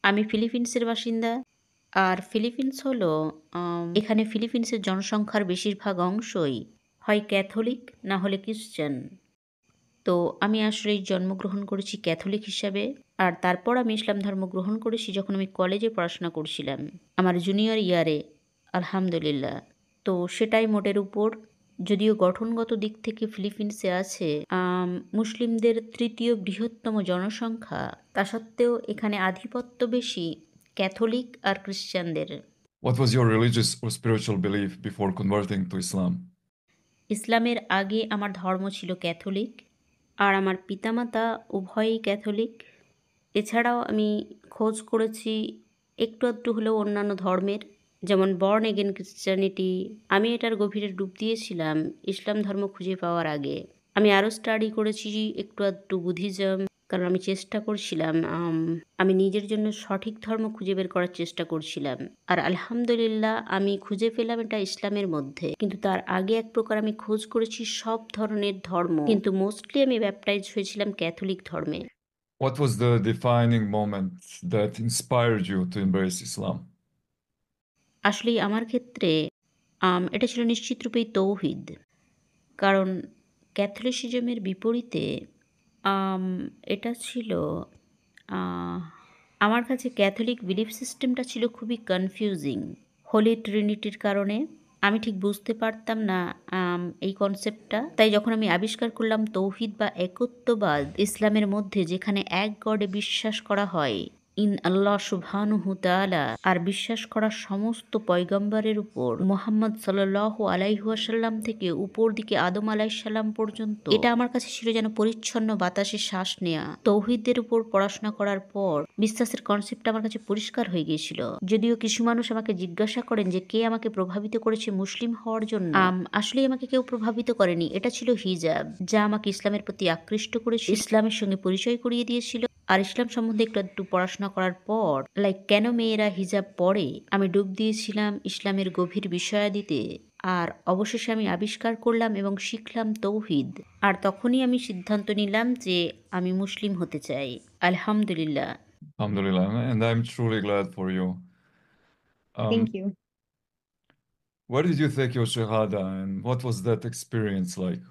আমি ফিলিপিন্সের বাসিন্দা। আর ফিলিপিন্স হলো এখানে ফিলিপিন্সের জনসংখ্যার বেশিরভাগ অংশই হয় ক্যাথলিক না হলে খ্রিশ্চান। তো আমি আসলেই জন্মগ্রহণ করেছি ক্যাথলিক হিসাবে। আর তারপর আমি ইসলাম ধর্ম গ্রহণ করেছি যখন আমি কলেজে পড়াশোনা করছিলাম, আমার জুনিয়র ইয়ারে, আলহামদুলিল্লাহ। তো সেটাই মোটের উপর। যদিও গঠনগত দিক থেকে ফিলিপিন্সে আছে মুসলিমদের তৃতীয় বৃহত্তম জনসংখ্যা, তা সত্ত্বেও এখানে আধিপত্য বেশি ক্যাথলিক আর খ্রিশ্চানদের। What was your religious or spiritual belief before converting to Islam? ইসলামের আগে আমার ধর্ম ছিল ক্যাথলিক, আর আমার পিতামাতা উভয়ই ক্যাথলিক। এছাড়াও আমি খোঁজ করেছি একটু আধটু হলেও অন্যান্য ধর্মের, যেমন বর্ন এগেন ক্রিশ্চানিটি। আমি এটার গভীরে ডুব দিয়েছিলাম ইসলাম ধর্ম খুঁজে পাওয়ার আগে। আমি আরও স্টাডি করেছি একটু আধটু বুদ্ধিজম, কারণ আমি চেষ্টা করছিলাম আমি নিজের জন্য সঠিক ধর্ম খুঁজে বের করার চেষ্টা করছিলাম। আর আলহামদুলিল্লাহ আমি খুঁজে পেলাম এটা ইসলামের মধ্যে। কিন্তু তার আগে এক প্রকার আমি খোঁজ করেছি সব ধরনের ধর্ম, কিন্তু মোস্টলি আমি ব্যাপটাইজ হয়েছিলাম ক্যাথলিক ধর্মে। What was the defining moment that inspired you to embrace Islam? আসলেই আমার ক্ষেত্রে এটা ছিল নিশ্চিত রূপেই তৌহিদ। কারণ ক্যাথলিসিজমের বিপরীতে আম এটা ছিল আ আমার কাছে ক্যাথলিক বিলিফ সিস্টেমটা ছিল খুবই কনফিউজিং। হোলি ট্রিনিটির কারণে আমি ঠিক বুঝতে পারতাম না এই কনসেপ্টটা। তাই যখন আমি আবিষ্কার করলাম তৌহিদ বা একত্ববাদ ইসলামের মধ্যে, যেখানে এক গডে বিশ্বাস করা হয়, ইন আল্লাহ সুবহানাহু তাআলা, আর বিশ্বাস করা সমস্ত পয়গম্বরের উপর, মুহাম্মদ সাল্লাল্লাহু আলাইহি ওয়াসাল্লাম থেকে উপর দিকে আদম আলাইহিস সালাম পর্যন্ত, এটা আমার কাছে ছিল যেন পরিচ্ছন্ন বাতাসে শ্বাস নেয়া। তৌহিদের উপর পড়াশোনা করার পর বিশ্বাসের কনসেপ্টটা আমার কাছে পরিষ্কার হয়ে গিয়েছিল। যদিও কিছু মানুষ আমাকে জিজ্ঞাসা করেন যে কে আমাকে প্রভাবিত করেছে মুসলিম হওয়ার জন্য, আসলেই আমাকে কেউ প্রভাবিত করেনি। এটা ছিল হিজাব, যা আমাকে ইসলামের প্রতি আকৃষ্ট করেছিল, ইসলামের সঙ্গে পরিচয় করিয়ে দিয়েছিল। আর ইসলাম সম্বন্ধে একটু একটু পড়াশোনা করার পর, কেন মেয়েরা হিজাব পরে, আমি ডুব দিয়েছিলাম ইসলামের গভীর বিষয়াদিতে। আর অবশেষে আমি আবিষ্কার করলাম এবং শিখলাম তৌহিদ। আর তখনই আমি সিদ্ধান্ত নিলাম যে আমি মুসলিম হতে চাই। আলহামদুলিল্লাহ। Alhamdulillah, and I'm truly glad for you. Thank Um, you. where did you take your Shahada and what was that experience like?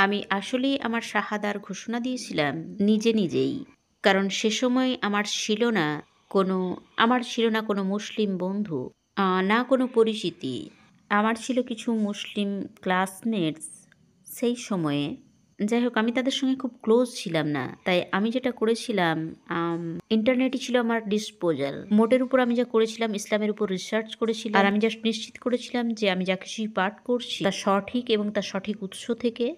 আমি আসলেই আমার শাহাদার ঘোষণা দিয়েছিলাম নিজে নিজেই। কারণ সে সময় আমার ছিল না কোনো মুসলিম বন্ধু, না কোনো পরিচিতি। আমার ছিল কিছু মুসলিম ক্লাসমেটস সেই সময়ে। যাই হোক, আমি তাদের সঙ্গে খুব ক্লোজ ছিলাম না। তাই আমি যেটা করেছিলাম, ইন্টারনেটই ছিল আমার ডিসপোজাল। মোটের উপর আমি যা করেছিলাম, ইসলামের উপর রিসার্চ করেছিলাম। আর আমি জাস্ট নিশ্চিত করেছিলাম যে আমি যা কিছুই পাঠ করছি তা সঠিক এবং তা সঠিক উৎস থেকে।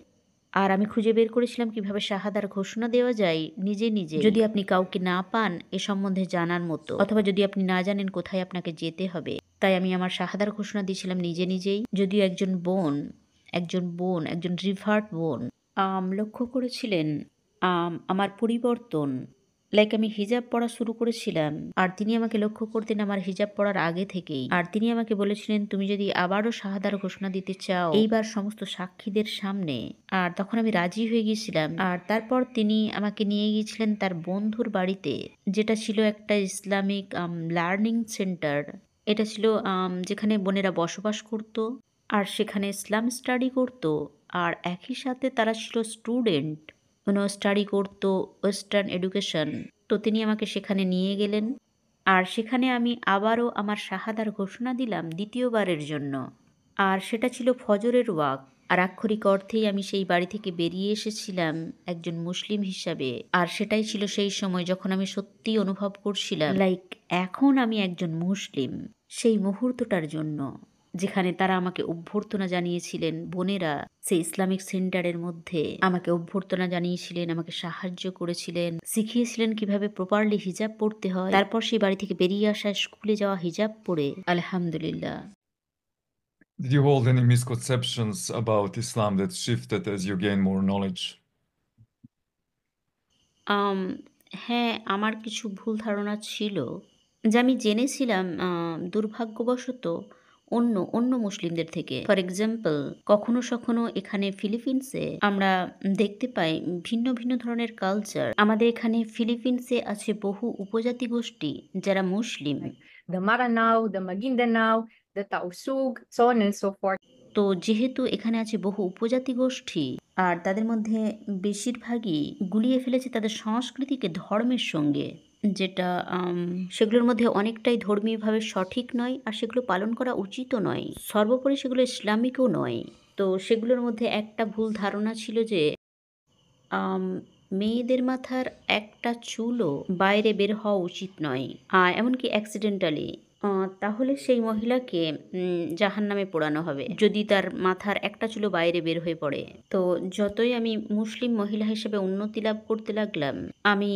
আর আমি খুঁজে বের করেছিলাম কিভাবে শাহাদার ঘোষণা দেওয়া যায় নিজে নিজে, যদি আপনি কাউকে না পান এ সম্বন্ধে জানার মতো, অথবা যদি আপনি না জানেন কোথায় আপনাকে যেতে হবে। তাই আমি আমার শাহাদার ঘোষণা দিয়েছিলাম নিজে নিজেই। যদিও একজন রিভার্ট বোন লক্ষ্য করেছিলেন আমার পরিবর্তন। আমি হিজাব পড়া শুরু করেছিলাম, আর তিনি আমাকে লক্ষ্য করতেন আমার হিজাব পড়ার আগে থেকেই। আর তিনি আমাকে বলেছিলেন, তুমি যদি আবারও শাহাদার ঘোষণা দিতে চাও, এইবার সমস্ত সাক্ষীদের সামনে। আর তখন আমি রাজি হয়ে গিয়েছিলাম। আর তারপর তিনি আমাকে নিয়ে গিয়েছিলেন তার বন্ধুর বাড়িতে, যেটা ছিল একটা ইসলামিক লার্নিং সেন্টার। এটা ছিল যেখানে বোনেরা বসবাস করত, আর সেখানে ইসলাম স্টাডি করত। আর একই সাথে তারা ছিল স্টুডেন্ট, স্টাডি করতো ওয়েস্টার্ন এডুকেশন। তো তিনি আমাকে সেখানে নিয়ে গেলেন, আর সেখানে আমি আবারও আমার শাহাদার ঘোষণা দিলাম দ্বিতীয়বারের জন্য। আর সেটা ছিল ফজরের ওয়াক্ত। আর আক্ষরিক অর্থেই আমি সেই বাড়ি থেকে বেরিয়ে এসেছিলাম একজন মুসলিম হিসাবে। আর সেটাই ছিল সেই সময় যখন আমি সত্যিই অনুভব করছিলাম এখন আমি একজন মুসলিম। সেই মুহূর্তটার জন্য, যেখানে তারা আমাকে অভ্যর্থনা জানিয়েছিলেন, বোনেরা সেই ইসলামিক সেন্টারের মধ্যে আমাকে অভ্যর্থনা জানিয়েছিলেন, আমাকে সাহায্য করেছিলেন, শিখিয়েছিলেন কিভাবে প্রপারলি হিজাব পড়তে হয়। তারপর সেই বাড়ি থেকে বেরিয়ে আসা, স্কুলে যাওয়া হিজাব পরে, আলহামদুলিল্লাহ। Did you hold any misconceptions about Islam that shifted as you gain more knowledge? আম হ্যাঁ, আমার কিছু ভুল ধারণা ছিল, যা আমি জেনেছিলাম দুর্ভাগ্যবশত অন্য মুসলিমদের থেকে। ফর এক্সাম্পল, কখনো এখানে ফিলিপিন্সে আমরা দেখতে পাই ভিন্ন ধরনের কালচার। আমাদের এখানে ফিলিপিন্সে আছে বহু উপজাতি গোষ্ঠী যারা মুসলিম। The Maranao, the Maguindanao, the Tausug, so on and so forth. তো যেহেতু এখানে আছে বহু উপজাতি গোষ্ঠী আর তাদের মধ্যে বেশিরভাগই গুলিয়ে ফেলেছে তাদের সংস্কৃতিকে ধর্মের সঙ্গে, যেটা সেগুলোর মধ্যে অনেকটাই ধর্মীয়ভাবে সঠিক নয় আর সেগুলো পালন করা উচিতও নয়। সর্বোপরি সেগুলো ইসলামিকও নয়। তো সেগুলোর মধ্যে একটা ভুল ধারণা ছিল যে মেয়েদের মাথার একটা চুলও বাইরে বের হওয়া উচিত নয়, এমনকি অ্যাক্সিডেন্টালি, তাহলে সেই মহিলাকে জাহান্নামে পোড়ানো হবে যদি তার মাথার একটা চুলও বাইরে বের হয়ে পড়ে। তো যতই আমি মুসলিম মহিলা হিসেবে উন্নতি লাভ করতে লাগলাম, আমি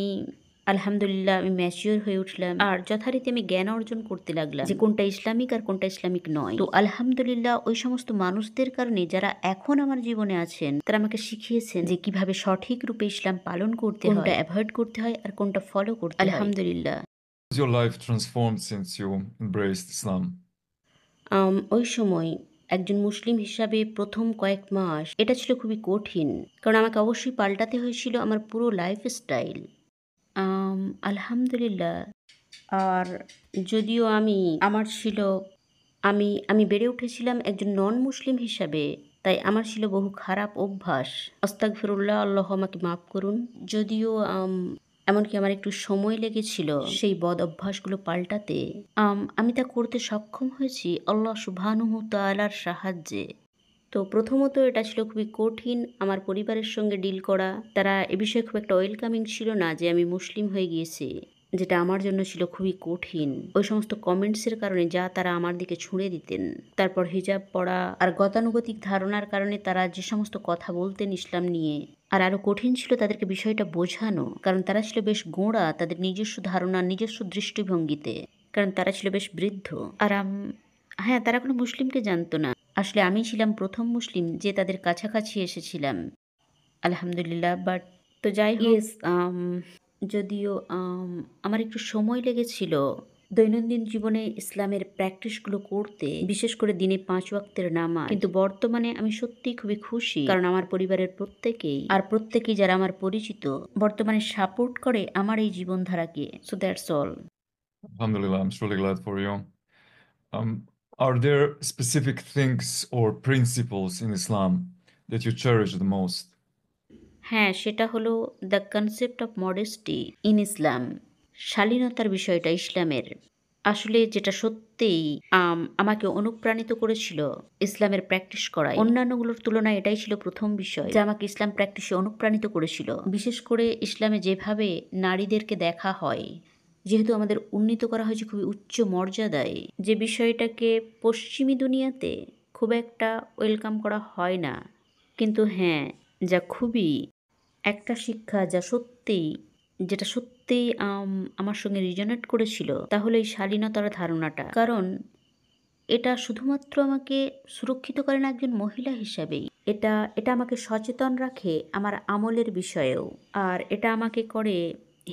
আলহামদুলিল্লাহ আমি ম্যাচিওর হয়ে উঠলাম আর যথারীতি আমি জ্ঞান অর্জন করতে লাগলাম যে কোনটা ইসলামিক আর কোনটা ইসলামিক নয়। তো আলহামদুলিল্লাহ ওই সমস্ত মানুষদের কারণে যারা এখন আমার জীবনে আছেন তারা আমাকে শিখিয়েছেন যে কিভাবে সঠিক রূপে ইসলাম পালন করতে হয়, কোনটা অ্যাভয়েড করতে হয় আর কোনটা ফলো করতে হয়। আলহামদুলিল্লাহ। Has your life transformed since you embraced Islam? ওই সময় একজন মুসলিম হিসাবে প্রথম কয়েক মাস এটা ছিল খুবই কঠিন, কারণ আমাকে অবশ্যই পাল্টাতে হয়েছিল আমার পুরো লাইফস্টাইল। আলহামদুলিল্লাহ। আর যদিও আমি বেড়ে উঠেছিলাম একজন নন মুসলিম হিসাবে, তাই আমার ছিল বহু খারাপ অভ্যাস। আস্তাগফিরুল্লাহ, আল্লাহ আমাকে মাফ করুন। যদিও এমনকি আমার একটু সময় লেগেছিল সেই বদ অভ্যাসগুলো পাল্টাতে, আমি তা করতে সক্ষম হয়েছি আল্লাহ সুবহানাহু তাআলার সাহায্যে। তো প্রথমত এটা ছিল খুবই কঠিন আমার পরিবারের সঙ্গে ডিল করা। তারা এ বিষয়ে খুব একটা ওয়েলকামিং ছিল না যে আমি মুসলিম হয়ে গিয়েছি, যেটা আমার জন্য ছিল খুবই কঠিন। ওই সমস্ত কমেন্টসের কারণে যা তারা আমার দিকে ছুঁড়ে দিতেন। তারপর হিজাব পরা আর গতানুগতিক ধারণার কারণে তারা যে সমস্ত কথা বলতেন ইসলাম নিয়ে, আর আরও কঠিন ছিল তাদেরকে বিষয়টা বোঝানো, কারণ তারা ছিল বেশ গোঁড়া তাদের নিজস্ব ধারণা নিজস্ব দৃষ্টিভঙ্গিতে, কারণ তারা ছিল বেশ বৃদ্ধ। আর হ্যাঁ, তারা কোনো মুসলিমকে জানতো না। আসলে আমি ছিলাম প্রথম মুসলিম যে তাদের কাছাকাছি এসেছিলাম আলহামদুলিল্লাহ। বাট তো যাই হোক, যদিও আমার একটু সময় লেগেছিল দৈনন্দিন জীবনে ইসলামের প্র্যাকটিসগুলো করতে, বিশেষ করে দিনে 5 ওয়াক্তের নামাজ, কিন্তু বর্তমানে আমি সত্যিই খুবই খুশি, কারণ আমার পরিবারের প্রত্যেকেই যারা আমার পরিচিত বর্তমানে সাপোর্ট করে আমার এই জীবনধারাকে। So that's all. Alhamdulillah, I'm truly glad for you. Are there specific things or principles in Islam that you cherish the most? হ্যাঁ, সেটা হলো the concept of modesty in Islam. শালীনতার বিষয়টা ইসলামের আসলে যেটা সত্যিই আমাকে অনুপ্রাণিত করেছিল ইসলামের প্র্যাকটিস করায়। অন্যান্যগুলোর তুলনায় এটাই ছিল প্রথম বিষয় যা আমাকে ইসলাম প্র্যাকটিসে অনুপ্রাণিত করেছিল। বিশেষ করে ইসলামে যেভাবে নারীদেরকে দেখা হয়, যেহেতু আমাদের উন্নীত করা হয়েছে খুবই উচ্চ মর্যাদায়, যে বিষয়টাকে পশ্চিমী দুনিয়াতে খুব একটা ওয়েলকাম করা হয় না। কিন্তু হ্যাঁ, যা খুবই একটা শিক্ষা যেটা সত্যিই আমার সঙ্গে রিজনেট করেছিল, তাহলে এই শালীনতার ধারণাটা। কারণ এটা শুধুমাত্র আমাকে সুরক্ষিত করে না একজন মহিলা হিসাবেই, এটা আমাকে সচেতন রাখে আমার আমলের বিষয়েও। আর এটা আমাকে করে,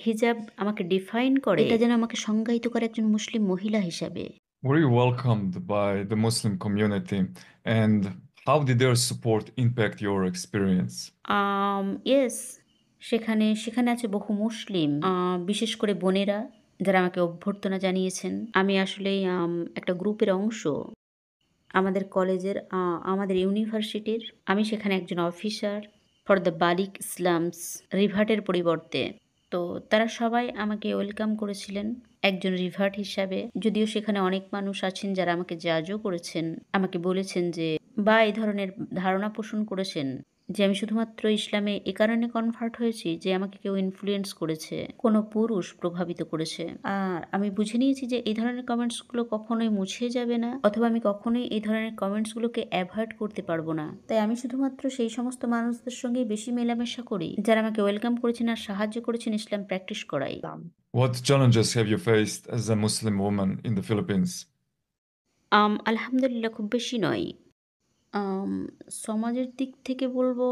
হিজাব আমাকে ডিফাইন করে, এটা যেন আমাকে সংজ্ঞায়িত করে একজন মুসলিম মহিলা হিসাবে। Were you welcomed by the Muslim community, and how did their support impact your experience? Yes, সেখানে আছে বহু মুসলিম, বিশেষ করে বোনেরা যারা আমাকে অভ্যর্থনা জানিয়েছেন। আমি আসলেই একটা গ্রুপের অংশ আমাদের কলেজের, আমাদের ইউনিভার্সিটির। আমি সেখানে একজন অফিসার ফর দ্য বালিক ইসলামস রিভার্টের পরিবর্তে। তো তারা সবাই আমাকে ওয়েলকাম করেছিলেন একজন রিভার্ট হিসাবে। যদিও সেখানে অনেক মানুষ আছেন যারা আমাকে জাজও করেছেন, আমাকে বলেছেন যে, বা এই ধরনের ধারণা পোষণ করেছেন যে আমি শুধুমাত্র ইসলামে এ কারণে কনভার্ট হয়েছি যে আমাকে কেউ ইনফ্লুয়েন্স করেছে, কোনো পুরুষ প্রভাবিত করেছে। আর আমি বুঝে নিয়েছি যে এই ধরনের কমেন্টসগুলো কখনোই মুছে যাবে না, অথবা আমি কখনোই এই ধরনের কমেন্টসগুলোকে অ্যাভয়েড করতে পারবো না। তাই আমি শুধুমাত্র সেই সমস্ত মানুষদের সঙ্গে বেশি মেলামেশা করি যারা আমাকে ওয়েলকাম করেছেন আর সাহায্য করেছেন ইসলাম প্র্যাকটিস করাই। What challenges have you faced as a Muslim woman in the Philippines? আলহামদুলিল্লাহ খুব বেশি নয়। সমাজের দিক থেকে বলবো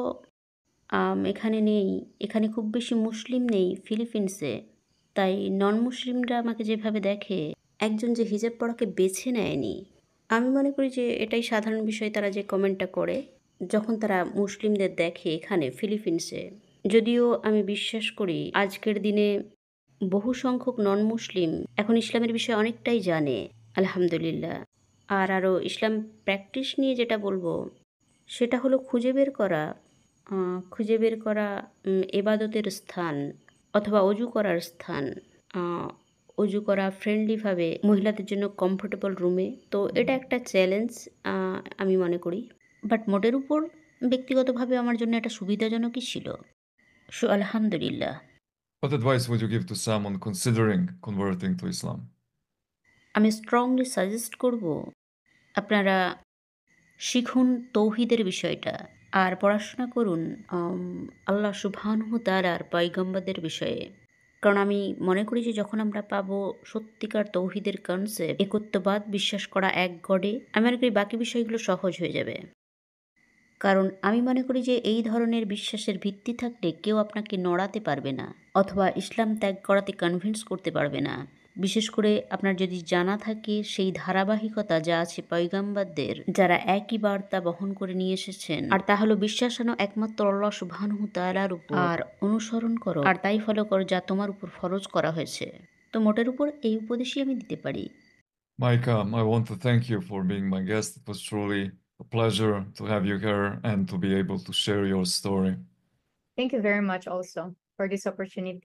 এখানে খুব বেশি মুসলিম নেই ফিলিপিন্সে। তাই নন মুসলিমরা আমাকে যেভাবে দেখে, একজন যে হিজাব পরাকে বেছে নেয়নি, আমি মনে করি যে এটাই সাধারণ বিষয় তারা যে কমেন্টটা করে যখন তারা মুসলিমদের দেখে এখানে ফিলিপিন্সে। যদিও আমি বিশ্বাস করি আজকের দিনে বহু সংখ্যক নন মুসলিম এখন ইসলামের বিষয়ে অনেকটাই জানে, আলহামদুলিল্লাহ। আর আরও ইসলাম প্র্যাকটিস নিয়ে যেটা বলবো সেটা হলো খুঁজে বের করা এবাদতের স্থান অথবা অজু করার স্থান, অজু করা ফ্রেন্ডলিভাবে মহিলাদের জন্য কমফোর্টেবল রুমে। তো এটা একটা চ্যালেঞ্জ আমি মনে করি, বাট মোটের উপর ব্যক্তিগতভাবে আমার জন্য এটা সুবিধাজনকই ছিল। আলহামদুলিল্লাহ। What advice would you give to someone considering converting to Islam? আমি স্ট্রংলি সাজেস্ট করব আপনারা শিখুন তৌহিদের বিষয়টা আর পড়াশোনা করুন আল্লাহ সুবহানাহু তাআলার পয়গম্বরদের বিষয়ে। কারণ আমি মনে করি যে যখন আমরা পাবো সত্যিকার তৌহিদের কনসেপ্ট, একত্ববাদ, বিশ্বাস করা এক গডে, আমি মনে করি বাকি বিষয়গুলো সহজ হয়ে যাবে। কারণ আমি মনে করি যে এই ধরনের বিশ্বাসের ভিত্তি থাকলে কেউ আপনাকে নড়াতে পারবে না অথবা ইসলাম ত্যাগ করাতে কনভিন্স করতে পারবে না। বিশেষ করে আপনার যদি জানা থাকে সেই ধারাবাহিকতা যা আছে পয়গাম্বরদের, যারা একই বার্তা বহন করে নিয়ে এসেছেন, আর তা হলো বিশ্বাস আনো একমাত্র আল্লাহ সুবহানাহু তাআলার উপর, আর অনুসরণ করো আর তাই ফলো করো যা তোমার উপর ফরজ করা হয়েছে। তো মোটের উপর এই উপদেশই আমি দিতে পারি। Maika, I want to thank you for being my guest. It was truly a pleasure to have you here and to be able to share your story. Thank you very much also for this opportunity.